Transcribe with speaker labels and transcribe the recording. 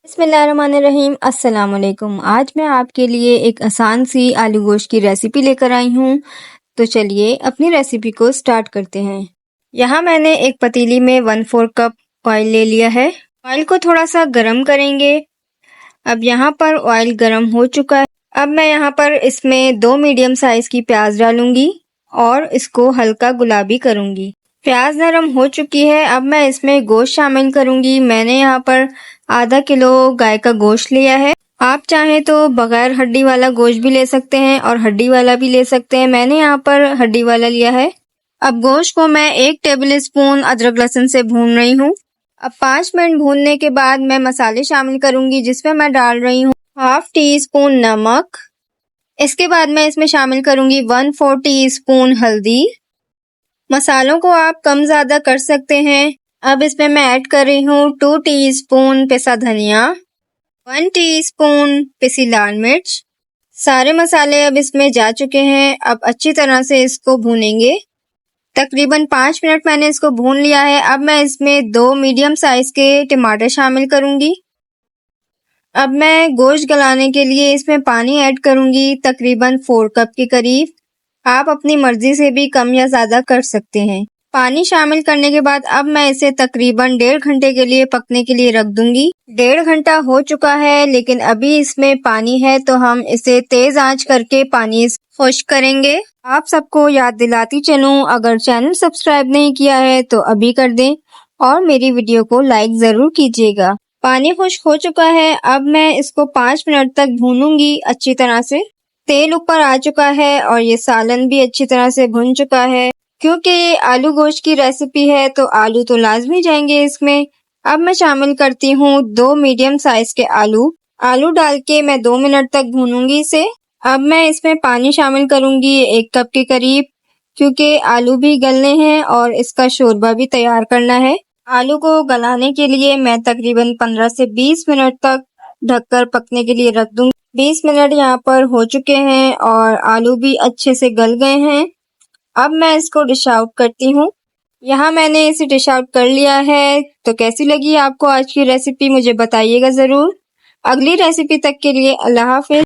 Speaker 1: बिस्मिल्लाहिर्रहमानिर्रहीम। अस्सलाम वालेकुम। आज मैं आपके लिए एक आसान सी आलू गोश्त की रेसिपी लेकर आई हूँ। तो चलिए अपनी रेसिपी को स्टार्ट करते हैं। यहाँ मैंने एक पतीली में 1/4 कप ऑयल ले लिया है। ऑयल को थोड़ा सा गरम करेंगे। अब यहाँ पर ऑयल गरम हो चुका है। अब मैं यहाँ पर इसमें 2 मीडियम साइज की प्याज डालूंगी और इसको हल्का गुलाबी करूंगी। प्याज नरम हो चुकी है। अब मैं इसमें गोश्त शामिल करूंगी। मैंने यहाँ पर आधा किलो गाय का गोश्त लिया है। आप चाहें तो बगैर हड्डी वाला गोश्त भी ले सकते हैं और हड्डी वाला भी ले सकते हैं। मैंने यहाँ पर हड्डी वाला लिया है। अब गोश्त को मैं 1 टेबल स्पून अदरक लहसुन से भून रही हूँ। अब 5 मिनट भूनने के बाद मैं मसाले शामिल करूंगी, जिसमें मैं डाल रही हूँ 1/2 टी-स्पून नमक। इसके बाद मैं इसमें शामिल करूंगी 1/4 टी-स्पून हल्दी। मसालों को आप कम ज्यादा कर सकते हैं। अब इसमें मैं ऐड कर रही हूँ 2 टीस्पून पिसा धनिया, 1 टीस्पून पिसी लाल मिर्च। सारे मसाले अब इसमें जा चुके हैं। अब अच्छी तरह से इसको भूनेंगे। तकरीबन 5 मिनट मैंने इसको भून लिया है। अब मैं इसमें 2 मीडियम साइज के टमाटर शामिल करूंगी। अब मैं गोश्त गलाने के लिए इसमें पानी ऐड करूंगी, तकरीबन 4 कप के करीब। आप अपनी मर्जी से भी कम या ज्यादा कर सकते हैं। पानी शामिल करने के बाद अब मैं इसे तकरीबन 1.5 घंटे के लिए पकने के लिए रख दूंगी। 1.5 घंटा हो चुका है, लेकिन अभी इसमें पानी है, तो हम इसे तेज आंच करके पानी खुश्क करेंगे। आप सबको याद दिलाती चलूं, अगर चैनल सब्सक्राइब नहीं किया है तो अभी कर दें और मेरी वीडियो को लाइक जरूर कीजिएगा। पानी खुश्क हो चुका है। अब मैं इसको 5 मिनट तक भूनूंगी अच्छी तरह से। तेल ऊपर आ चुका है और ये सालन भी अच्छी तरह से भुन चुका है। क्योंकि ये आलू गोश्त की रेसिपी है तो आलू तो लाजमी जाएंगे इसमें। अब मैं शामिल करती हूँ 2 मीडियम साइज के आलू। आलू डाल के मैं 2 मिनट तक भूनूंगी इसे। अब मैं इसमें पानी शामिल करूंगी 1 कप के करीब, क्योंकि आलू भी गलने हैं और इसका शोरबा भी तैयार करना है। आलू को गलाने के लिए मैं तकरीबन 15 से 20 मिनट तक ढककर पकने के लिए रख दूंगी। 20 मिनट यहाँ पर हो चुके हैं और आलू भी अच्छे से गल गए हैं। अब मैं इसको डिश आउट करती हूँ। यहाँ मैंने इसे डिश आउट कर लिया है। तो कैसी लगी आपको आज की रेसिपी, मुझे बताइएगा जरूर। अगली रेसिपी तक के लिए अल्लाह हाफिज।